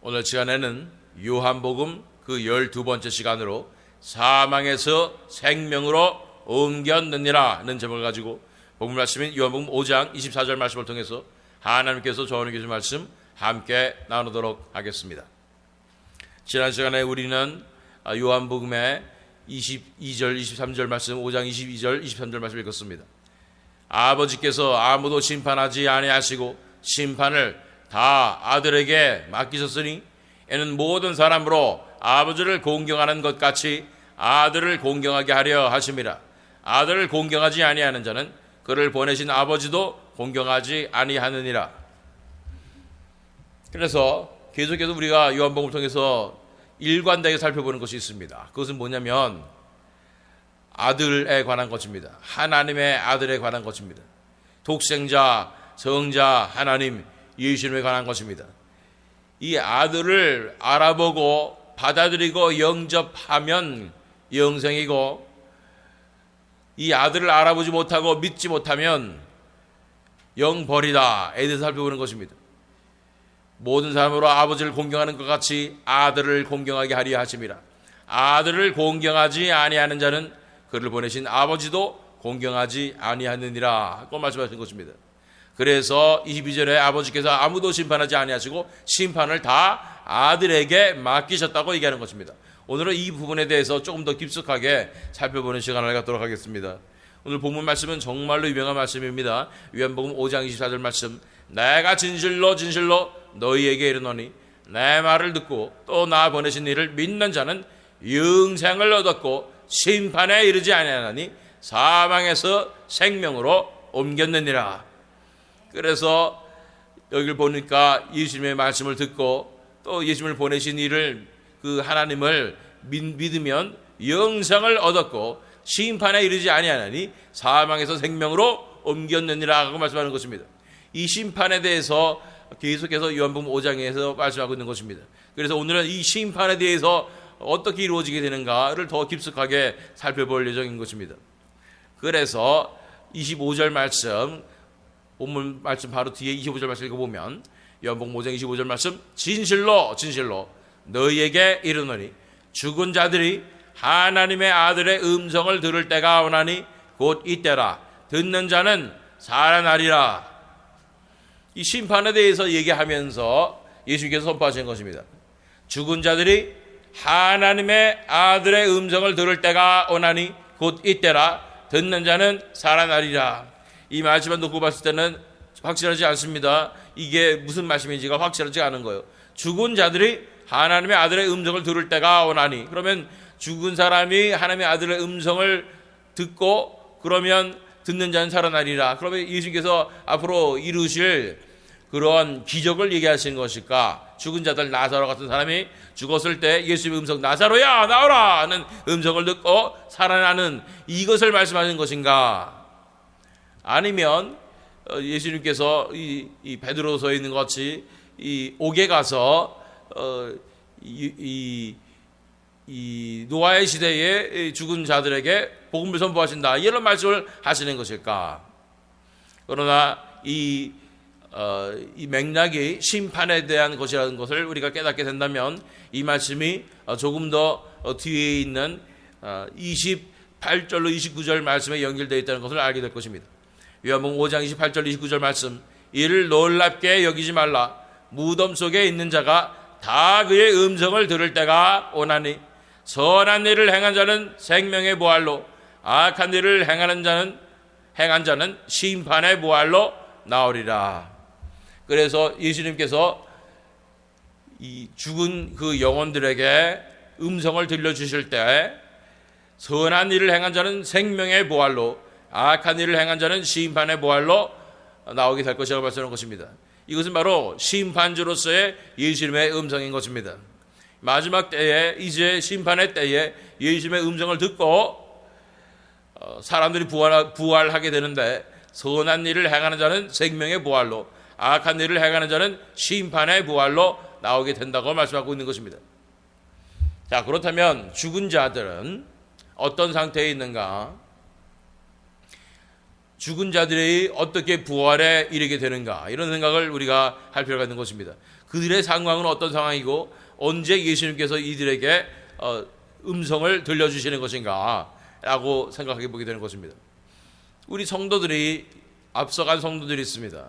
오늘 시간에는 요한복음 그 12번째 시간으로 사망에서 생명으로 옮겼느니라는 제목을 가지고 복음 말씀인 요한복음 5장 24절 말씀을 통해서 하나님께서 저와 주신 말씀 함께 나누도록 하겠습니다. 지난 시간에 우리는 요한복음의 22절 23절 말씀, 5장 22절 23절 말씀 읽었습니다. 아버지께서 아무도 심판하지 아니하시고 심판을 다 아들에게 맡기셨으니 이는 모든 사람으로 아버지를 공경하는 것 같이 아들을 공경하게 하려 하심이라. 아들을 공경하지 아니하는 자는 그를 보내신 아버지도 공경하지 아니하느니라. 그래서 계속해서 우리가 요한복음을 통해서 일관되게 살펴보는 것이 있습니다. 그것은 뭐냐면 아들에 관한 것입니다. 하나님의 아들에 관한 것입니다. 독생자, 성자, 하나님, 예수님에 관한 것입니다. 이 아들을 알아보고 받아들이고 영접하면 영생이고, 이 아들을 알아보지 못하고 믿지 못하면 영벌이다. 에 대해서 살펴보는 것입니다. 모든 사람으로 아버지를 공경하는 것 같이 아들을 공경하게 하려 하심이라. 아들을 공경하지 아니하는 자는 그를 보내신 아버지도 공경하지 아니하느니라 고 말씀하신 것입니다. 그래서 22절에 아버지께서 아무도 심판하지 아니하시고 심판을 다 아들에게 맡기셨다고 얘기하는 것입니다. 오늘은 이 부분에 대해서 조금 더 깊숙하게 살펴보는 시간을 갖도록 하겠습니다. 오늘 본문 말씀은 정말로 유명한 말씀입니다. 요한복음 5장 24절 말씀, 내가 진실로 진실로 너희에게 이르노니 내 말을 듣고 또 나 보내신 이를 믿는 자는 영생을 얻었고 심판에 이르지 아니하나니 사망에서 생명으로 옮겼느니라. 그래서 여기를 보니까 예수님의 말씀을 듣고 또 예수님을 보내신 이를, 그 하나님을 믿으면 영생을 얻었고 심판에 이르지 아니하나니 사망에서 생명으로 옮겼느니라 하고 말씀하는 것입니다. 이 심판에 대해서 계속해서 요한복음 5장에서 말씀하고 있는 것입니다. 그래서 오늘은 이 심판에 대해서 어떻게 이루어지게 되는가를 더 깊숙하게 살펴볼 예정인 것입니다. 그래서 25절 말씀, 본문 말씀 바로 뒤에 25절 말씀 읽어보면 요한복음 5장 25절 말씀, 진실로 진실로 너희에게 이르노니 죽은 자들이 하나님의 아들의 음성을 들을 때가 오나니 곧 이때라. 듣는 자는 살아나리라. 이 심판에 대해서 얘기하면서 예수님께서 선포하신 것입니다. 죽은 자들이 하나님의 아들의 음성을 들을 때가 오나니 곧 이때라. 듣는 자는 살아나리라. 이 말씀만 놓고 봤을 때는 확실하지 않습니다. 이게 무슨 말씀인지가 확실하지 않은 거예요. 죽은 자들이 하나님의 아들의 음성을 들을 때가 오나니, 그러면 죽은 사람이 하나님의 아들의 음성을 듣고 그러면 듣는 자는 살아나리라. 그러면 예수님께서 앞으로 이루실 그러한 기적을 얘기하시는 것일까? 죽은 자들 나사로 같은 사람이 죽었을 때 예수님의 음성, 나사로야 나오라 하는 음성을 듣고 살아나는 이것을 말씀하시는 것인가? 아니면 예수님께서 이 베드로서에 있는 것 같이 이 옥에 가서 이 노아의 시대에 죽은 자들에게 복음을 선포하신다, 이런 말씀을 하시는 것일까? 그러나 이 맥락이 심판에 대한 것이라는 것을 우리가 깨닫게 된다면 이 말씀이 조금 더 뒤에 있는 28절로 29절 말씀에 연결되어 있다는 것을 알게 될 것입니다. 요한복음 5장 28절 29절 말씀, 이를 놀랍게 여기지 말라. 무덤 속에 있는 자가 다 그의 음성을 들을 때가 오나니 선한 일을 행한 자는 생명의 부활로, 악한 일을 행한 자는 심판의 부활로 나오리라. 그래서 예수님께서 이 죽은 그 영혼들에게 음성을 들려주실 때 선한 일을 행한 자는 생명의 부활로, 악한 일을 행한 자는 심판의 부활로 나오게 될 것이라고 말씀하는 것입니다. 이것은 바로 심판주로서의 예수님의 음성인 것입니다. 마지막 때에, 이제 심판의 때에 예수님의 음성을 듣고 사람들이 부활하게 되는데, 선한 일을 행하는 자는 생명의 부활로, 악한 일을 행하는 자는 심판의 부활로 나오게 된다고 말씀하고 있는 것입니다. 자, 그렇다면 죽은 자들은 어떤 상태에 있는가? 죽은 자들이 어떻게 부활에 이르게 되는가, 이런 생각을 우리가 할 필요가 있는 것입니다. 그들의 상황은 어떤 상황이고 언제 예수님께서 이들에게 음성을 들려주시는 것인가 라고 생각해 보게 되는 것입니다. 우리 성도들이, 앞서간 성도들이 있습니다.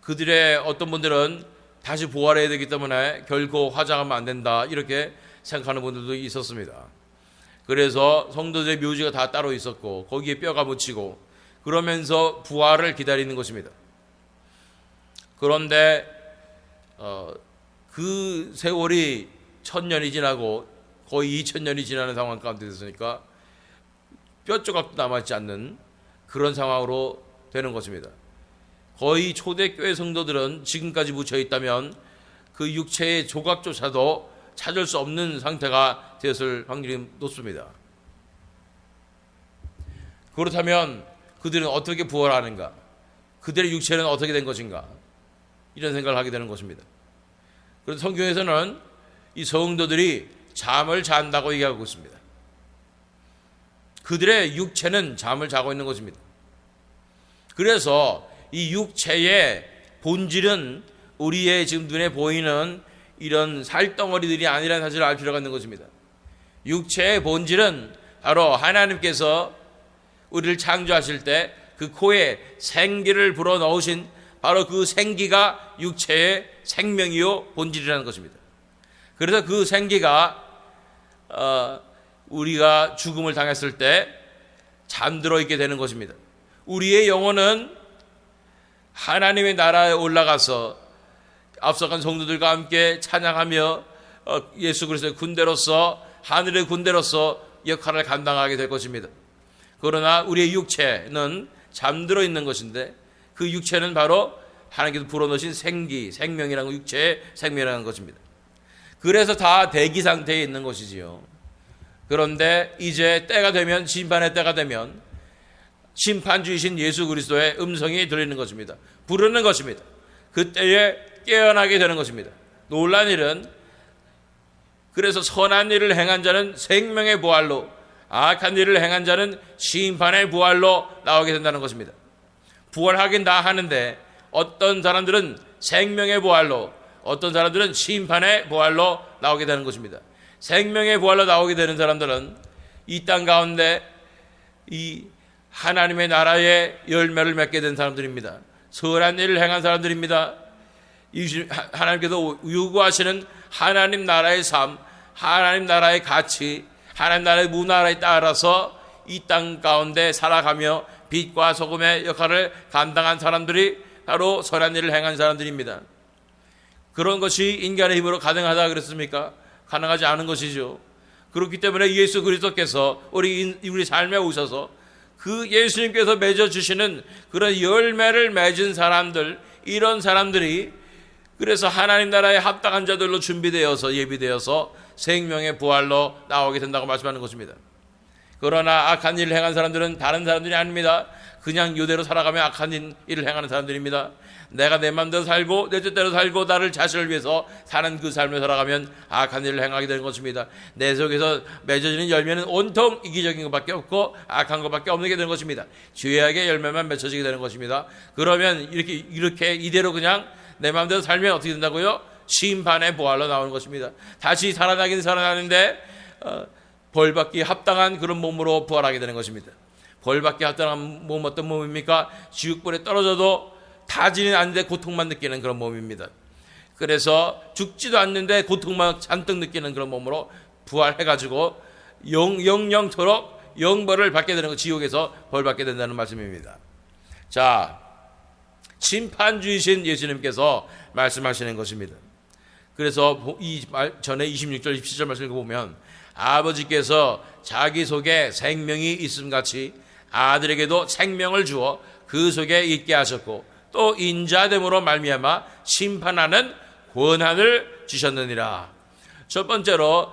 그들의 어떤 분들은 다시 부활해야 되기 때문에 결코 화장하면 안 된다, 이렇게 생각하는 분들도 있었습니다. 그래서 성도들의 묘지가 다 따로 있었고 거기에 뼈가 묻히고 그러면서 부활을 기다리는 것입니다. 그런데 그 세월이 1000년이 지나고 거의 2000년이 지나는 상황 가운데 됐으니까 뼈 조각도 남아있지 않는 그런 상황으로 되는 것입니다. 거의 초대교회 성도들은 지금까지 묻혀 있다면 그 육체의 조각조차도 찾을 수 없는 상태가 되었을 확률이 높습니다. 그렇다면 그들은 어떻게 부활하는가? 그들의 육체는 어떻게 된 것인가? 이런 생각을 하게 되는 것입니다. 그래서 성경에서는 이 성도들이 잠을 잔다고 얘기하고 있습니다. 그들의 육체는 잠을 자고 있는 것입니다. 그래서 이 육체의 본질은 우리의 지금 눈에 보이는 이런 살덩어리들이 아니라는 사실을 알 필요가 있는 것입니다. 육체의 본질은 바로 하나님께서 우리를 창조하실 때 그 코에 생기를 불어넣으신 바로 그 생기가 육체의 생명이요 본질이라는 것입니다. 그래서 그 생기가 우리가 죽음을 당했을 때 잠들어 있게 되는 것입니다. 우리의 영혼은 하나님의 나라에 올라가서 앞서간 성도들과 함께 찬양하며 예수 그리스도의 군대로서, 하늘의 군대로서 역할을 감당하게 될 것입니다. 그러나 우리의 육체는 잠들어 있는 것인데 그 육체는 바로 하나님께서 불어넣으신 생기, 생명이라는, 육체의 생명이라는 것입니다. 그래서 다 대기 상태에 있는 것이지요. 그런데 이제 때가 되면, 심판의 때가 되면 심판주이신 예수 그리스도의 음성이 들리는 것입니다. 부르는 것입니다. 그때에 깨어나게 되는 것입니다. 놀란 일은, 그래서 선한 일을 행한 자는 생명의 부활로, 악한 일을 행한 자는 심판의 부활로 나오게 된다는 것입니다. 부활하긴 다 하는데 어떤 사람들은 생명의 부활로, 어떤 사람들은 심판의 부활로 나오게 되는 것입니다. 생명의 부활로 나오게 되는 사람들은 이 땅 가운데 이 하나님의 나라의 열매를 맺게 된 사람들입니다. 선한 일을 행한 사람들입니다. 하나님께서 요구하시는 하나님 나라의 삶, 하나님 나라의 가치, 하나님 나라의 문화에 따라서 이 땅 가운데 살아가며 빛과 소금의 역할을 감당한 사람들이 바로 선한 일을 행한 사람들입니다. 그런 것이 인간의 힘으로 가능하다 그랬습니까? 가능하지 않은 것이죠. 그렇기 때문에 예수 그리스도께서 우리 삶에 오셔서 그 예수님께서 맺어주시는 그런 열매를 맺은 사람들, 이런 사람들이 그래서 하나님 나라에 합당한 자들로 준비되어서, 예비되어서 생명의 부활로 나오게 된다고 말씀하는 것입니다. 그러나 악한 일을 행한 사람들은 다른 사람들이 아닙니다. 그냥 이대로 살아가며 악한 일을 행하는 사람들입니다. 내가 내 마음대로 살고 내 뜻대로 살고 나를 자신을 위해서 사는 그 삶을 살아가면 악한 일을 행하게 되는 것입니다. 내 속에서 맺어지는 열매는 온통 이기적인 것밖에 없고 악한 것밖에 없는 게 되는 것입니다. 죄악의 열매만 맺혀지게 되는 것입니다. 그러면 이렇게 이대로 그냥 내 마음대로 살면 어떻게 된다고요? 심판의 부활로 나오는 것입니다. 다시 살아나긴 살아나는데 벌받기 합당한 그런 몸으로 부활하게 되는 것입니다. 벌받기 합당한 몸, 어떤 몸입니까? 지옥불에 떨어져도 타지는 않는데 고통만 느끼는 그런 몸입니다. 그래서 죽지도 않는데 고통만 잔뜩 느끼는 그런 몸으로 부활해가지고 영영토록 영벌을 받게 되는 것, 지옥에서 벌 받게 된다는 말씀입니다. 자, 심판주이신 예수님께서 말씀하시는 것입니다. 그래서 이 전에 26절, 27절 말씀을 보면 아버지께서 자기 속에 생명이 있음같이 아들에게도 생명을 주어 그 속에 있게 하셨고 또 인자됨으로 말미암아 심판하는 권한을 주셨느니라. 첫 번째로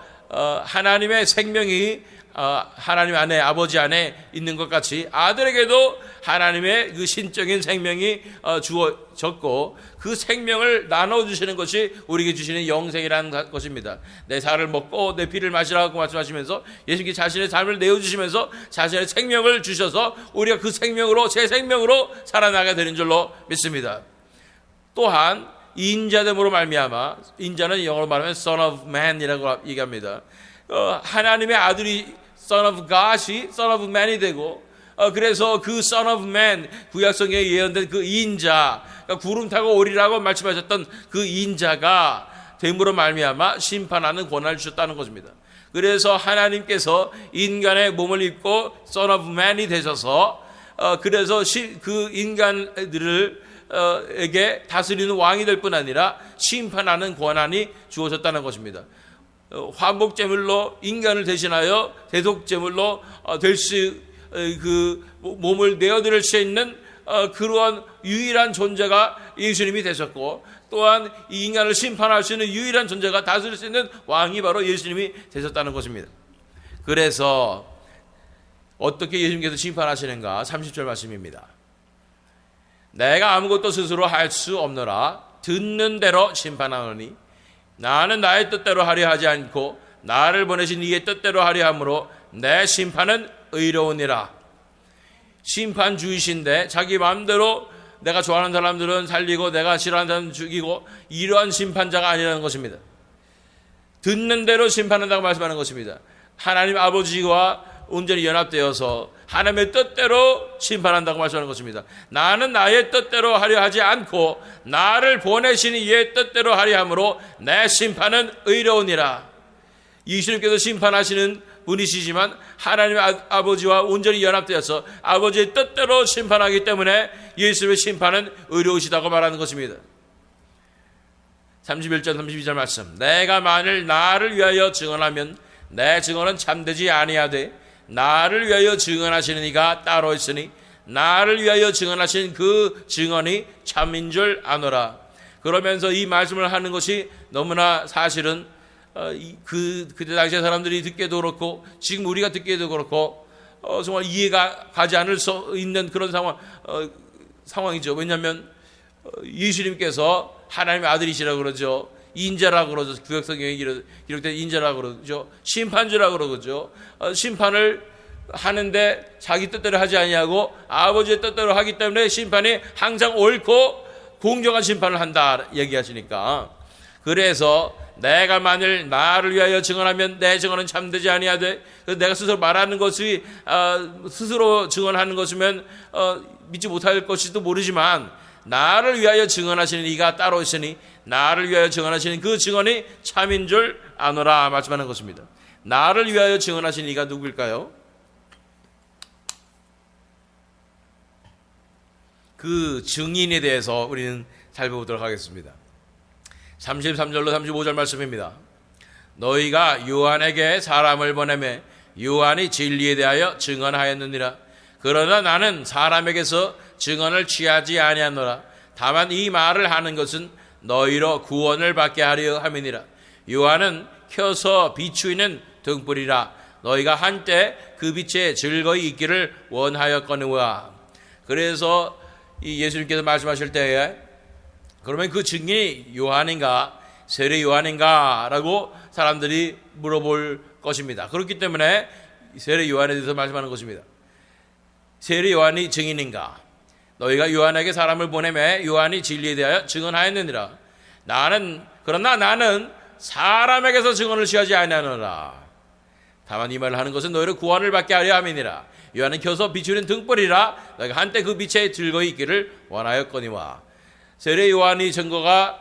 하나님의 생명이 하나님 안에, 아버지 안에 있는 것 같이 아들에게도 하나님의 그 신적인 생명이 주어졌고, 그 생명을 나눠주시는 것이 우리에게 주시는 영생이라는 것입니다. 내 살을 먹고 내 피를 마시라고 말씀하시면서 예수님께 자신의 삶을 내어주시면서 자신의 생명을 주셔서 우리가 그 생명으로, 새 생명으로 살아나가야 되는 줄로 믿습니다. 또한 인자됨으로 말미암아, 인자는 영어로 말하면 Son of Man이라고 얘기합니다. 하나님의 아들이 Son of God이 Son of Man이 되고, 그래서 그 Son of Man, 구약성경에 예언된 그 인자, 그러니까 구름 타고 오리라고 말씀하셨던 그 인자가 됨으로 말미암아 심판하는 권한을 주셨다는 것입니다. 그래서 하나님께서 인간의 몸을 입고 Son of Man이 되셔서 그래서 그 인간들을 에게 다스리는 왕이 될 뿐 아니라 심판하는 권한이 주어졌다는 것입니다. 화목제물로 인간을 대신하여 대속제물로 그 몸을 내어드릴 수 있는 그러한 유일한 존재가 예수님이 되셨고, 또한 이 인간을 심판할 수 있는 유일한 존재가 다스릴 수 있는 왕이 바로 예수님이 되셨다는 것입니다. 그래서 어떻게 예수님께서 심판하시는가? 30절 말씀입니다. 내가 아무것도 스스로 할 수 없노라. 듣는 대로 심판하노니 나는 나의 뜻대로 하려 하지 않고 나를 보내신 이의 뜻대로 하려 함으로 내 심판은 의로우니라. 심판주의신데 자기 마음대로 내가 좋아하는 사람들은 살리고 내가 싫어하는 사람은 죽이고, 이러한 심판자가 아니라는 것입니다. 듣는 대로 심판한다고 말씀하는 것입니다. 하나님 아버지와 온전히 연합되어서 하나님의 뜻대로 심판한다고 말씀하는 것입니다. 나는 나의 뜻대로 하려 하지 않고 나를 보내신 이의 뜻대로 하려 함으로 내 심판은 의로우니라. 예수님께서 심판하시는 분이시지만 하나님 아버지와 온전히 연합되어서 아버지의 뜻대로 심판하기 때문에 예수님의 심판은 의로우시다고 말하는 것입니다. 31절 32절 말씀. 내가 만일 나를 위하여 증언하면 내 증언은 참되지 아니하되 나를 위하여 증언하시는 이가 따로 있으니 나를 위하여 증언하신 그 증언이 참인 줄 아노라. 그러면서 이 말씀을 하는 것이 너무나 사실은 그때 당시에 사람들이 듣기도 그렇고 지금 우리가 듣기도 그렇고 정말 이해가 가지 않을 수 있는 그런 상황이죠. 왜냐하면 예수님께서 하나님의 아들이시라고 그러죠. 인자라고 그러죠. 구약성경에 기록된 인자라고 그러죠. 심판주라고 그러죠. 심판을 하는데 자기 뜻대로 하지 아니하고 아버지의 뜻대로 하기 때문에 심판이 항상 옳고 공정한 심판을 한다 얘기하시니까, 그래서 내가 만일 나를 위하여 증언하면 내 증언은 참되지 아니하되, 내가 스스로 말하는 것이 스스로 증언하는 것이면 믿지 못할 것일지도 모르지만 나를 위하여 증언하시는 이가 따로 있으니 나를 위하여 증언하시는 그 증언이 참인 줄 아노라 말씀하는 것입니다. 나를 위하여 증언하시는 이가 누구일까요? 그 증인에 대해서 우리는 살펴보도록 하겠습니다. 33절로 35절 말씀입니다. 너희가 요한에게 사람을 보내매 요한이 진리에 대하여 증언하였느니라. 그러나 나는 사람에게서 증언을 취하지 아니하노라. 다만 이 말을 하는 것은 너희로 구원을 받게 하려 함이니라. 요한은 켜서 비추이는 등불이라. 너희가 한때 그 빛에 즐거이 있기를 원하였거니와. 그래서 이 예수님께서 말씀하실 때에 그러면 그 증인이 요한인가 세례 요한인가 라고 사람들이 물어볼 것입니다. 그렇기 때문에 세례 요한에 대해서 말씀하는 것입니다. 세례 요한이 증인인가? 너희가 요한에게 사람을 보내매 요한이 진리에 대하여 증언하였느니라. 그러나 나는 사람에게서 증언을 취하지 아니하노라. 다만 이 말을 하는 것은 너희를 구원을 받게 하려 함이니라. 요한은 켜서 비추는 등불이라. 너희가 한때 그 빛에 즐거이 있기를 원하였거니와. 세례 요한이 증거가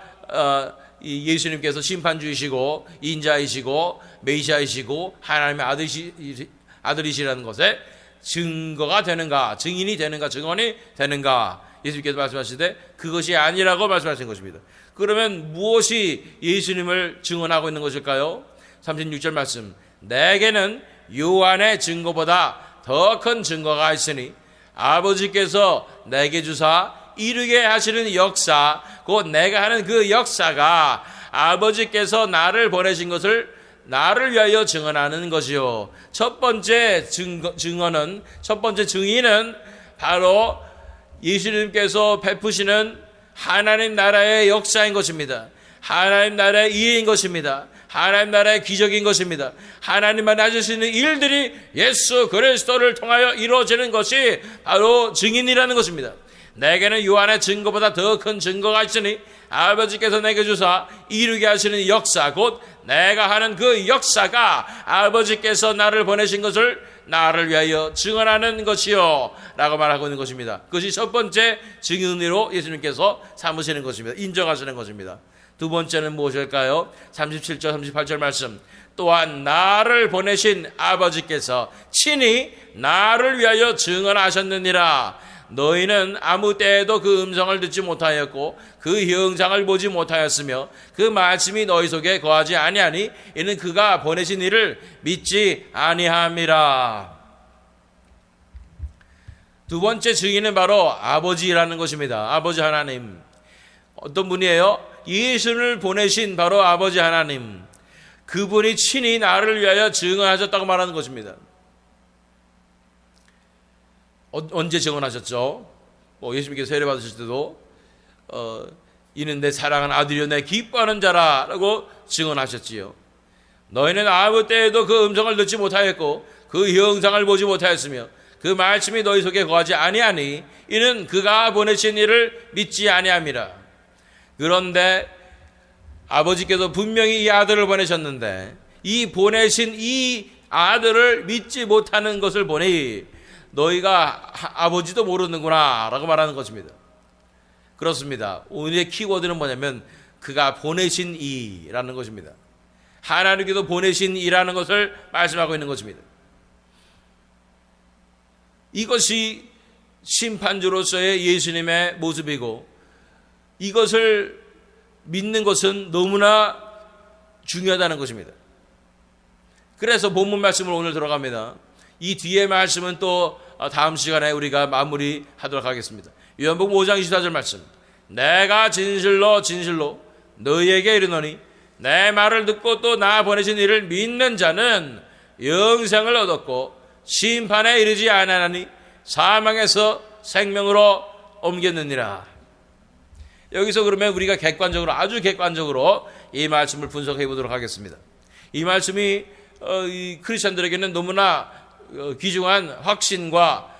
예수님께서 심판주이시고 인자이시고 메시아이시고 하나님의 아들이시라는 것에 증거가 되는가, 증인이 되는가, 증언이 되는가, 예수님께서 말씀하시되 그것이 아니라고 말씀하신 것입니다. 그러면 무엇이 예수님을 증언하고 있는 것일까요? 36절 말씀. 내게는 요한의 증거보다 더 큰 증거가 있으니 아버지께서 내게 주사 이루게 하시는 역사, 곧 내가 하는 그 역사가 아버지께서 나를 보내신 것을 나를 위하여 증언하는 것이요. 첫 번째 첫 번째 증인은 바로 예수님께서 베푸시는 하나님 나라의 역사인 것입니다. 하나님 나라의 이해인 것입니다. 하나님 나라의 기적인 것입니다. 하나님만 하실 수 있는 일들이 예수 그리스도를 통하여 이루어지는 것이 바로 증인이라는 것입니다. 내게는 요한의 증거보다 더 큰 증거가 있으니 아버지께서 내게 주사 이루게 하시는 역사, 곧 내가 하는 그 역사가 아버지께서 나를 보내신 것을 나를 위하여 증언하는 것이요 라고 말하고 있는 것입니다. 그것이 첫 번째 증인으로 예수님께서 삼으시는 것입니다. 인정하시는 것입니다. 두 번째는 무엇일까요? 37절 38절 말씀. 또한 나를 보내신 아버지께서 친히 나를 위하여 증언하셨느니라. 너희는 아무 때에도 그 음성을 듣지 못하였고 그 형상을 보지 못하였으며 그 말씀이 너희 속에 거하지 아니하니 이는 그가 보내신 이를 믿지 아니함이라. 두 번째 증인은 바로 아버지라는 것입니다. 아버지 하나님. 어떤 분이에요? 예수를 보내신 바로 아버지 하나님, 그분이 친히 나를 위하여 증언하셨다고 말하는 것입니다. 언제 증언하셨죠? 예수님께서 세례 받으실 때도 이는 내 사랑하는 아들이요 내 기뻐하는 자라라고 증언하셨지요. 너희는 아무 때에도 그 음성을 듣지 못하였고 그 형상을 보지 못하였으며 그 말씀이 너희 속에 거하지 아니하니 이는 그가 보내신 이를 믿지 아니함이라. 그런데 아버지께서 분명히 이 아들을 보내셨는데 이 보내신 이 아들을 믿지 못하는 것을 보니 너희가 아버지도 모르는구나 라고 말하는 것입니다. 그렇습니다. 오늘의 키워드는 뭐냐면 그가 보내신 이라는 것입니다. 하나님께서 보내신 이라는 것을 말씀하고 있는 것입니다. 이것이 심판주로서의 예수님의 모습이고 이것을 믿는 것은 너무나 중요하다는 것입니다. 그래서 본문 말씀으로 오늘 들어갑니다. 이 뒤에 말씀은 또 다음 시간에 우리가 마무리하도록 하겠습니다. 요한복음 5장 24절 말씀. 내가 진실로 진실로 너희에게 이르노니 내 말을 듣고 또 나 보내신 이를 믿는 자는 영생을 얻었고 심판에 이르지 아니하나니 사망에서 생명으로 옮겼느니라. 여기서 그러면 우리가 아주 객관적으로 이 말씀을 분석해 보도록 하겠습니다. 이 말씀이 이 크리스천들에게는 너무나 귀중한 확신과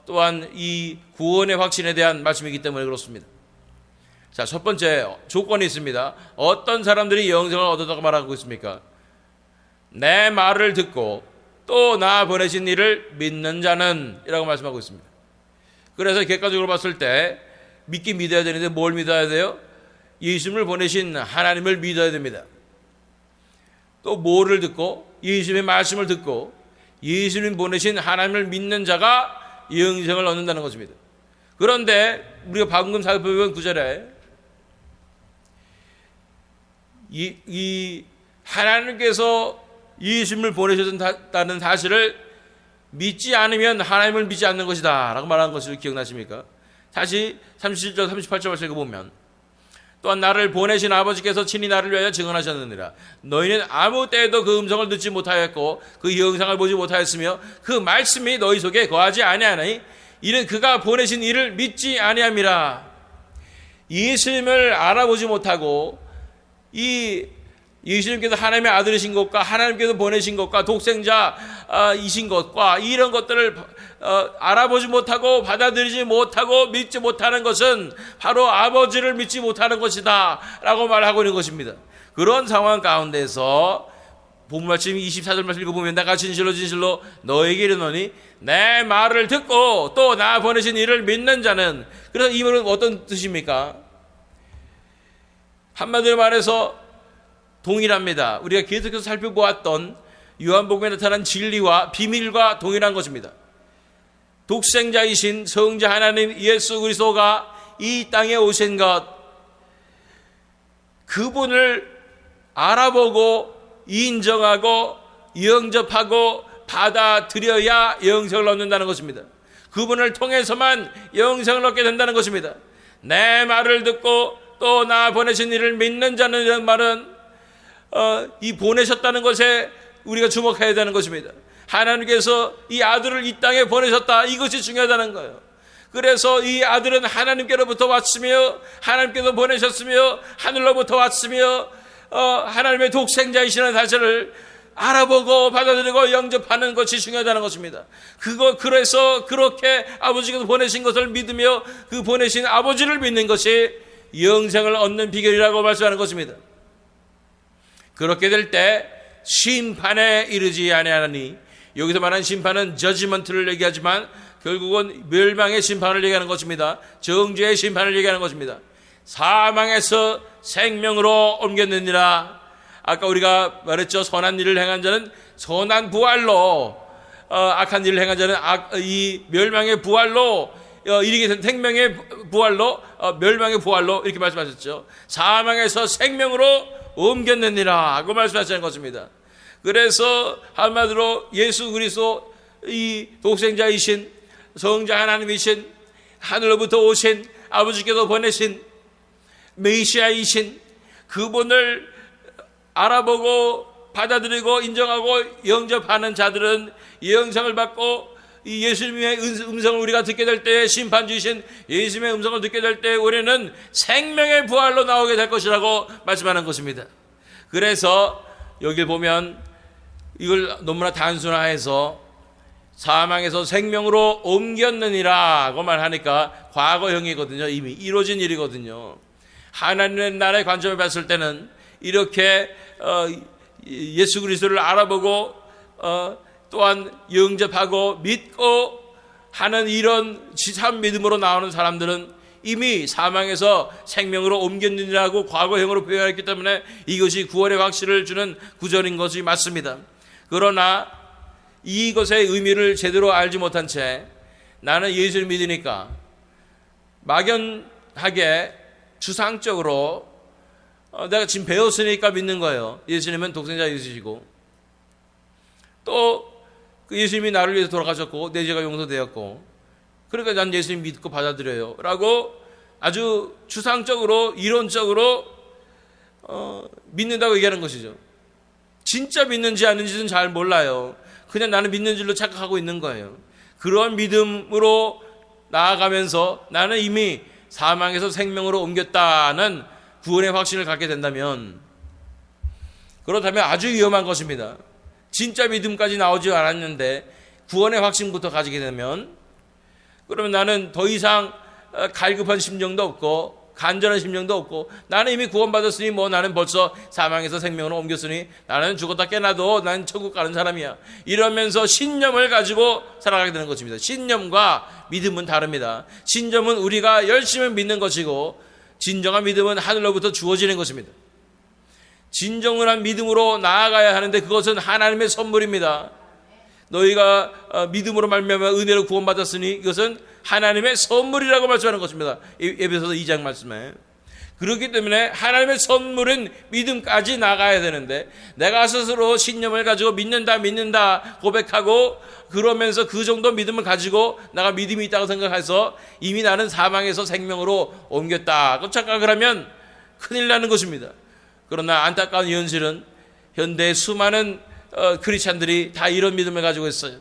또한 이 구원의 확신에 대한 말씀이기 때문에 그렇습니다. 자, 첫 번째 조건이 있습니다. 어떤 사람들이 영생을 얻었다고 말하고 있습니까? 내 말을 듣고 또 나 보내신 이를 믿는 자는 이라고 말씀하고 있습니다. 그래서 객관적으로 봤을 때 믿긴 믿어야 되는데 뭘 믿어야 돼요? 예수님을 보내신 하나님을 믿어야 됩니다. 또 뭐를 듣고? 예수님의 말씀을 듣고 예수님 보내신 하나님을 믿는 자가 영생을 얻는다는 것입니다. 그런데 우리가 방금 살펴본 구절에 이 하나님께서 예수님을 보내셨다는 사실을 믿지 않으면 하나님을 믿지 않는 것이다 라고 말하는 것을 기억나십니까? 다시 37절 38절 말씀을 보면 또한 나를 보내신 아버지께서 친히 나를 위하여 증언하셨느니라. 너희는 아무 때에도 그 음성을 듣지 못하였고 그 형상을 보지 못하였으며 그 말씀이 너희 속에 거하지 아니하나니 이는 그가 보내신 이를 믿지 아니함이라. 예수님을 알아보지 못하고 이 예수님께서 하나님의 아들이신 것과 하나님께서 보내신 것과 독생자이신 것과 이런 것들을 알아보지 못하고 받아들이지 못하고 믿지 못하는 것은 바로 아버지를 믿지 못하는 것이다 라고 말하고 있는 것입니다. 그런 상황 가운데서 본문 말씀 24절 말씀 읽어보면 내가 진실로 진실로 너에게 이르노니 내 말을 듣고 또 나 보내신 이를 믿는 자는. 그래서 이 말은 어떤 뜻입니까? 한마디로 말해서 동일합니다. 우리가 계속해서 살펴보았던 요한복음에 나타난 진리와 비밀과 동일한 것입니다. 독생자이신 성자 하나님 예수 그리스도가 이 땅에 오신 것, 그분을 알아보고 인정하고 영접하고 받아들여야 영생을 얻는다는 것입니다. 그분을 통해서만 영생을 얻게 된다는 것입니다. 내 말을 듣고 또 나 보내신 이를 믿는 자는, 이런 말은 이 보내셨다는 것에 우리가 주목해야 되는 것입니다. 하나님께서 이 아들을 이 땅에 보내셨다, 이것이 중요하다는 거예요. 그래서 이 아들은 하나님께로부터 왔으며 하나님께서 보내셨으며 하늘로부터 왔으며 하나님의 독생자이시는 사실을 알아보고 받아들이고 영접하는 것이 중요하다는 것입니다. 그래서 그렇게 아버지께서 보내신 것을 믿으며 그 보내신 아버지를 믿는 것이 영생을 얻는 비결이라고 말씀하는 것입니다. 그렇게 될 때 심판에 이르지 아니하니, 여기서 말하는 심판은 저지먼트를 얘기하지만 결국은 멸망의 심판을 얘기하는 것입니다. 정죄의 심판을 얘기하는 것입니다. 사망에서 생명으로 옮겼느니라. 아까 우리가 말했죠. 선한 일을 행한 자는 선한 부활로, 악한 일을 행한 자는 이 멸망의 부활로 이르게 된 생명의 부활로, 멸망의 부활로 이렇게 말씀하셨죠. 사망에서 생명으로 옮겼느니라 하고 말씀하시는 것입니다. 그래서 한마디로 예수 그리스도, 이 독생자이신 성자 하나님이신 하늘로부터 오신 아버지께서 보내신 메시아이신 그분을 알아보고 받아들이고 인정하고 영접하는 자들은 영생을 받고, 이 예수님의 음성을 우리가 듣게 될 때, 심판주이신 예수님의 음성을 듣게 될 때 우리는 생명의 부활로 나오게 될 것이라고 말씀하는 것입니다. 그래서 여기 보면 이걸 너무나 단순화해서 사망에서 생명으로 옮겼느니라고 말하니까 과거형이거든요. 이미 이루어진 일이거든요. 하나님의 나라의 관점을 봤을 때는 이렇게 예수 그리스도를 알아보고 또한 영접하고 믿고 하는 이런 참 믿음으로 나오는 사람들은 이미 사망에서 생명으로 옮겼느니라고 과거형으로 표현했기 때문에 이것이 구원의 확신을 주는 구절인 것이 맞습니다. 그러나 이것의 의미를 제대로 알지 못한 채 나는 예수를 믿으니까 막연하게 추상적으로 내가 지금 배웠으니까 믿는 거예요. 예수님은 독생자 예수시고 또 그 예수님이 나를 위해서 돌아가셨고 내 죄가 용서되었고 그러니까 난 예수님 믿고 받아들여요 라고 아주 추상적으로 이론적으로 믿는다고 얘기하는 것이죠. 진짜 믿는지 아닌지는 잘 몰라요. 그냥 나는 믿는 줄로 착각하고 있는 거예요. 그런 믿음으로 나아가면서 나는 이미 사망에서 생명으로 옮겼다는 구원의 확신을 갖게 된다면, 그렇다면 아주 위험한 것입니다. 진짜 믿음까지 나오지 않았는데 구원의 확신부터 가지게 되면, 그러면 나는 더 이상 갈급한 심정도 없고 간절한 심정도 없고 나는 이미 구원받았으니 뭐 나는 벌써 사망에서 생명으로 옮겼으니 나는 죽었다 깨나도 난 천국 가는 사람이야, 이러면서 신념을 가지고 살아가게 되는 것입니다. 신념과 믿음은 다릅니다. 신념은 우리가 열심히 믿는 것이고 진정한 믿음은 하늘로부터 주어지는 것입니다. 진정한 믿음으로 나아가야 하는데 그것은 하나님의 선물입니다. 너희가 믿음으로 말미암아 은혜로 구원받았으니 이것은 하나님의 선물이라고 말씀하는 것입니다. 에베소서 2장 말씀에. 그렇기 때문에 하나님의 선물은 믿음까지 나가야 되는데 내가 스스로 신념을 가지고 믿는다 고백하고 그러면서 그 정도 믿음을 가지고 내가 믿음이 있다고 생각해서 이미 나는 사망에서 생명으로 옮겼다 그 착각을 하면 큰일 나는 것입니다. 그러나 안타까운 현실은 현대의 수많은 크리스찬들이 다 이런 믿음을 가지고 있어요.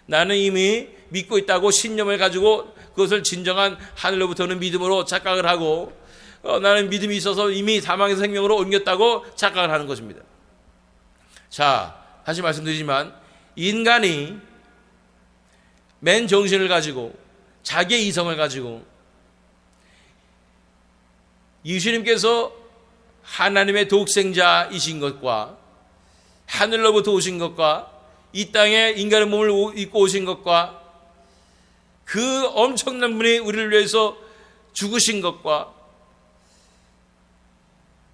나는 이미 믿고 있다고 신념을 가지고 그것을 진정한 하늘로부터 오는 믿음으로 착각을 하고 나는 믿음이 있어서 이미 사망에서 생명으로 옮겼다고 착각을 하는 것입니다. 자, 다시 말씀드리지만 인간이 맨 정신을 가지고 자기의 이성을 가지고 예수님께서 하나님의 독생자이신 것과 하늘로부터 오신 것과 이 땅에 인간의 몸을 입고 오신 것과 그 엄청난 분이 우리를 위해서 죽으신 것과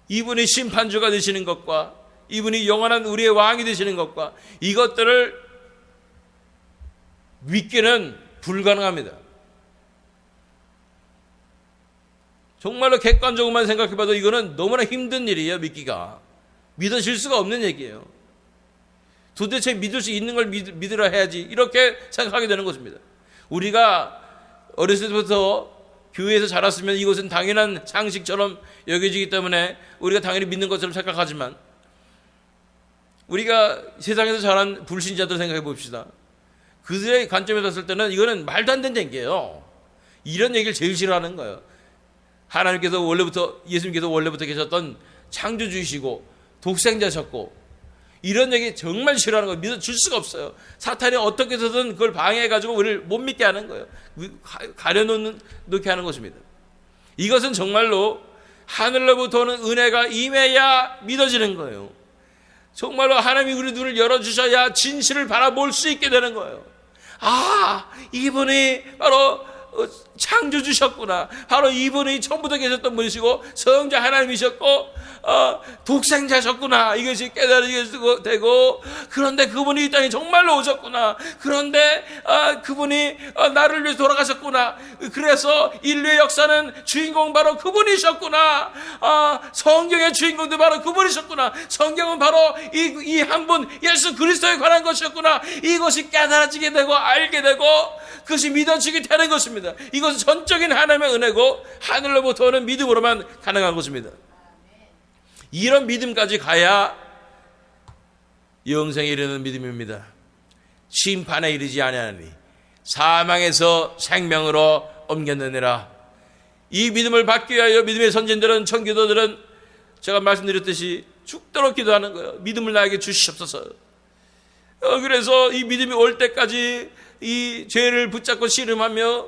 이분이 심판주가 되시는 것과 이분이 영원한 우리의 왕이 되시는 것과 이것들을 믿기는 불가능합니다. 정말로 객관적으로만 생각해봐도 이거는 너무나 힘든 일이에요. 믿기가 믿어질 수가 없는 얘기예요. 도대체 믿을 수 있는 걸 믿으라 해야지 이렇게 생각하게 되는 것입니다. 우리가 어렸을 때부터 교회에서 자랐으면 이것은 당연한 상식처럼 여겨지기 때문에 우리가 당연히 믿는 것처럼 생각하지만 우리가 세상에서 자란 불신자들 생각해 봅시다. 그들의 관점에서 봤을 때는 이거는 말도 안 되는 얘기예요. 이런 얘기를 제일 싫어하는 거예요. 하나님께서 원래부터, 예수님께서 원래부터 계셨던 창조주이시고 독생자셨고, 이런 얘기 정말 싫어하는 거예요. 믿어줄 수가 없어요. 사탄이 어떻게 해서든 그걸 방해해가지고 우리를 못 믿게 하는 거예요. 가려놓게 하는 것입니다. 이것은 정말로 하늘로부터 오는 은혜가 임해야 믿어지는 거예요. 정말로 하나님이 우리 눈을 열어주셔야 진실을 바라볼 수 있게 되는 거예요. 아, 이분이 바로 창조주셨구나. 바로 이분이 처음부터 계셨던 분이시고 성자 하나님이셨고 독생자셨구나. 이것이 깨달아지게 되고, 그런데 그분이 이 땅에 정말로 오셨구나. 그런데 그분이 나를 위해 돌아가셨구나. 그래서 인류의 역사는 주인공 바로 그분이셨구나. 성경의 주인공도 바로 그분이셨구나. 성경은 바로 이 한 분 예수 그리스도에 관한 것이었구나. 이것이 깨달아지게 되고 알게 되고 그것이 믿어지게 되는 것입니다. 이것은 전적인 하나님의 은혜고 하늘로부터 오는 믿음으로만 가능한 것입니다. 이런 믿음까지 가야 영생에 이르는 믿음입니다. 심판에 이르지 아니하니 사망에서 생명으로 옮겼느니라. 이 믿음을 받기 위하여 믿음의 선진들은, 청교도들은 제가 말씀드렸듯이 죽도록 기도하는 거예요. 믿음을 나에게 주시옵소서. 그래서 이 믿음이 올 때까지 이 죄를 붙잡고 씨름하며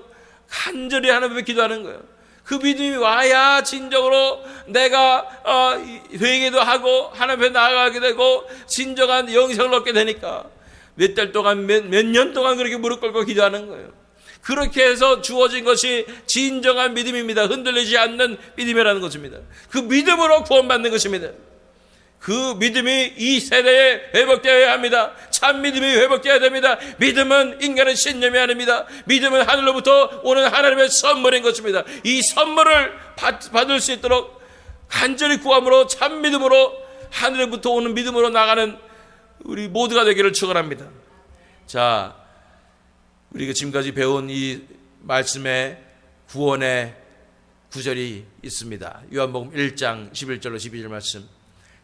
간절히 하나님께 기도하는 거예요. 그 믿음이 와야 진정으로 내가 회개도 하고 하나님 앞에 나아가게 되고 진정한 영생을 얻게 되니까 몇 달 동안 몇 년 동안 그렇게 무릎 꿇고 기도하는 거예요. 그렇게 해서 주어진 것이 진정한 믿음입니다. 흔들리지 않는 믿음이라는 것입니다. 그 믿음으로 구원받는 것입니다. 그 믿음이 이 세대에 회복되어야 합니다. 참 믿음이 회복되어야 됩니다. 믿음은 인간의 신념이 아닙니다. 믿음은 하늘로부터 오는 하나님의 선물인 것입니다. 이 선물을 받을 수 있도록 간절히 구함으로 참 믿음으로 하늘로부터 오는 믿음으로 나가는 우리 모두가 되기를 축원합니다. 자, 우리가 지금까지 배운 이 말씀에 구원의 구절이 있습니다. 요한복음 1장 11절로 12절 말씀.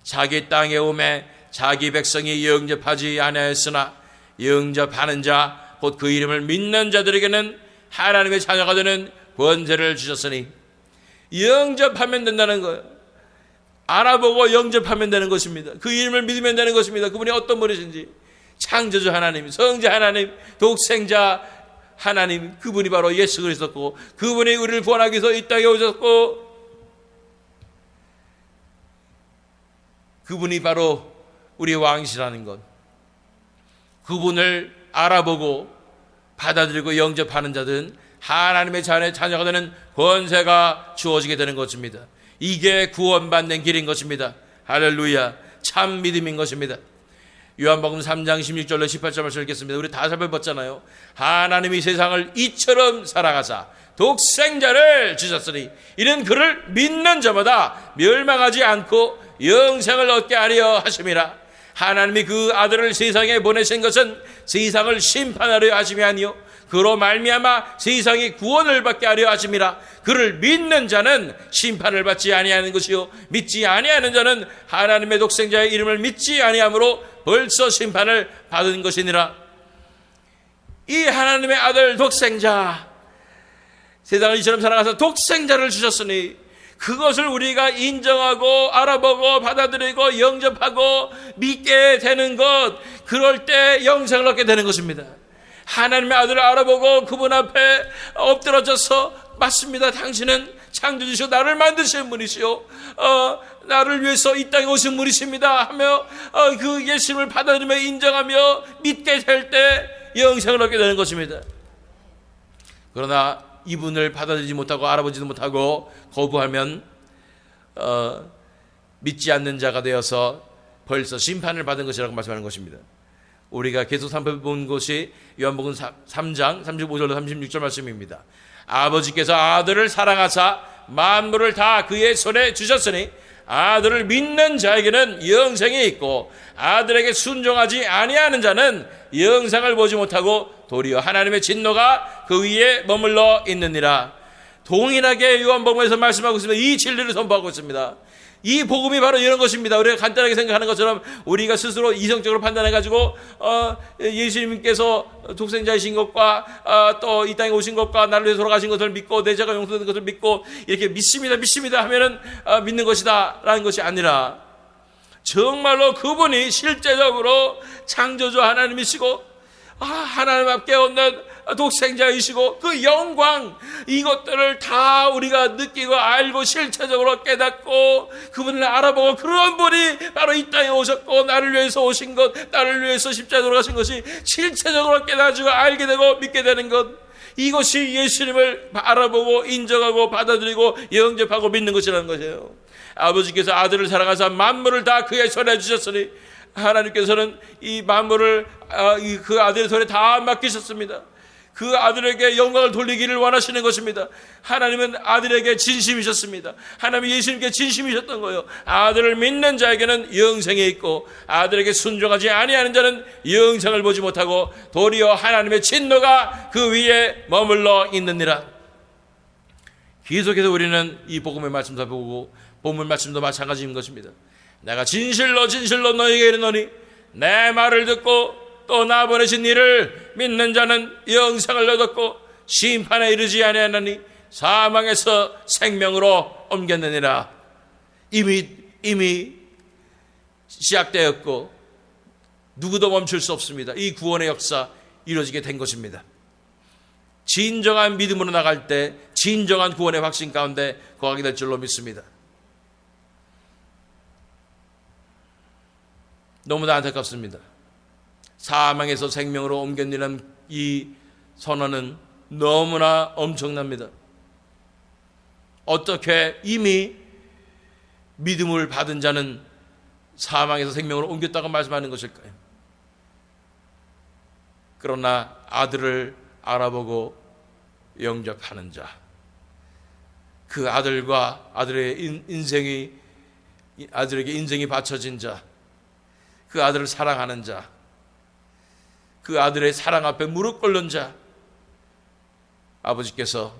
자기 땅에 오매 자기 백성이 영접하지 아니하였으나 영접하는 자 곧 그 이름을 믿는 자들에게는 하나님의 자녀가 되는 권세를 주셨으니, 영접하면 된다는 거예요. 알아보고 영접하면 되는 것입니다. 그 이름을 믿으면 되는 것입니다. 그분이 어떤 분이신지, 창조주 하나님, 성자 하나님, 독생자 하나님, 그분이 바로 예수 그리스도고, 그분이 우리를 구원하기 위해서 이 땅에 오셨고, 그분이 바로 우리의 왕이시라는 것, 그분을 알아보고 받아들이고 영접하는 자들은 하나님의 자녀가 되는 권세가 주어지게 되는 것입니다. 이게 구원받는 길인 것입니다. 할렐루야. 참 믿음인 것입니다. 요한복음 3장 16절로 18절 말씀 읽겠습니다. 우리 다 살펴봤잖아요. 하나님이 세상을 이처럼 사랑하사 독생자를 주셨으니 이는 그를 믿는 자마다 멸망하지 않고 영생을 얻게 하려 하심이라. 하나님이 그 아들을 세상에 보내신 것은 세상을 심판하려 하심이 아니요 그로 말미암아 세상이 구원을 받게 하려 하심이라. 그를 믿는 자는 심판을 받지 아니하는 것이요 믿지 아니하는 자는 하나님의 독생자의 이름을 믿지 아니하므로 벌써 심판을 받은 것이니라. 이 하나님의 아들 독생자, 세상을 이처럼 사랑하사 독생자를 주셨으니 그것을 우리가 인정하고 알아보고 받아들이고 영접하고 믿게 되는 것, 그럴 때 영생을 얻게 되는 것입니다. 하나님의 아들을 알아보고 그분 앞에 엎드러져서, 맞습니다, 당신은 창조주시오 나를 만드신 분이시오, 나를 위해서 이 땅에 오신 분이십니다 하며 그 예수님을 받아들이며 인정하며 믿게 될 때 영생을 얻게 되는 것입니다. 그러나 이분을 받아들이지 못하고 알아보지도 못하고 거부하면 믿지 않는 자가 되어서 벌써 심판을 받은 것이라고 말씀하는 것입니다. 우리가 계속 살펴본 것이 요한복음 3장 35절로 36절 말씀입니다. 아버지께서 아들을 사랑하사 만물을 다 그의 손에 주셨으니 아들을 믿는 자에게는 영생이 있고 아들에게 순종하지 아니하는 자는 영생을 보지 못하고 도리어 하나님의 진노가 그 위에 머물러 있느니라. 동일하게 요한복음에서 말씀하고 있습니다. 이 진리를 선포하고 있습니다. 이 복음이 바로 이런 것입니다. 우리가 간단하게 생각하는 것처럼 우리가 스스로 이성적으로 판단해가지고 예수님께서 독생자이신 것과 또 이 땅에 오신 것과 나를 위해서 돌아가신 것을 믿고 내 죄가 용서된 것을 믿고 이렇게 믿습니다 하면은 믿는 것이다 라는 것이 아니라, 정말로 그분이 실제적으로 창조주 하나님이시고 하나님 앞에 없는 독생자이시고 그 영광, 이것들을 다 우리가 느끼고 알고 실체적으로 깨닫고 그분을 알아보고, 그런 분이 바로 이 땅에 오셨고 나를 위해서 오신 것, 나를 위해서 십자가에 돌아가신 것이 실체적으로 깨닫고 알게 되고 믿게 되는 것, 이것이 예수님을 알아보고 인정하고 받아들이고 영접하고 믿는 것이라는 것이에요. 아버지께서 아들을 사랑하사 만물을 다 그의 손에 주셨으니 하나님께서는 이 만물을 그 아들의 손에 다 맡기셨습니다. 그 아들에게 영광을 돌리기를 원하시는 것입니다. 하나님은 아들에게 진심이셨습니다. 하나님은 예수님께 진심이셨던 거예요. 아들을 믿는 자에게는 영생이 있고 아들에게 순종하지 아니하는 자는 영생을 보지 못하고 도리어 하나님의 진노가 그 위에 머물러 있느니라. 계속해서 우리는 이 복음의 말씀 살펴보고 본문 말씀도 마찬가지인 것입니다. 내가 진실로 너희에게 이르노니 내 말을 듣고 또 나 보내신 이를 믿는 자는 영생을 얻었고 심판에 이르지 아니하나니 사망에서 생명으로 옮겼느니라. 이미 시작되었고 누구도 멈출 수 없습니다. 이 구원의 역사 이루어지게 된 것입니다. 진정한 믿음으로 나갈 때 진정한 구원의 확신 가운데 거하게 될 줄로 믿습니다. 너무나 안타깝습니다. 사망에서 생명으로 옮겼느라는 이 선언은 너무나 엄청납니다. 어떻게 이미 믿음을 받은 자는 사망에서 생명으로 옮겼다고 말씀하는 것일까요? 그러나 아들을 알아보고 영접하는 자, 그 아들과 아들에게 인생이 바쳐진 자, 그 아들을 사랑하는 자, 그 아들의 사랑 앞에 무릎 꿇는 자, 아버지께서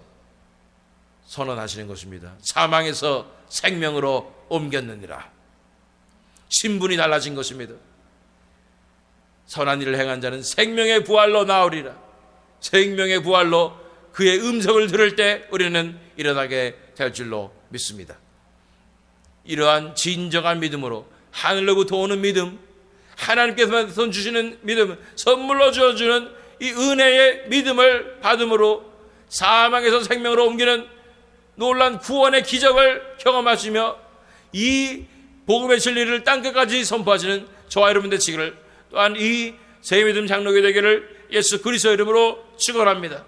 선언하시는 것입니다. 사망에서 생명으로 옮겼느니라. 신분이 달라진 것입니다. 선한 일을 행한 자는 생명의 부활로 나오리라. 생명의 부활로 그의 음성을 들을 때 우리는 일어나게 될 줄로 믿습니다. 이러한 진정한 믿음으로, 하늘로부터 오는 믿음, 하나님께서 주시는 믿음, 선물로 주어주는 이 은혜의 믿음을 받음으로 사망에서 생명으로 옮기는 놀라운 구원의 기적을 경험하시며 이 복음의 진리를 땅끝까지 선포하시는 저와 여러분 되시기를, 또한 이 새 믿음 장로교 되기를 예수 그리스도 이름으로 축원합니다.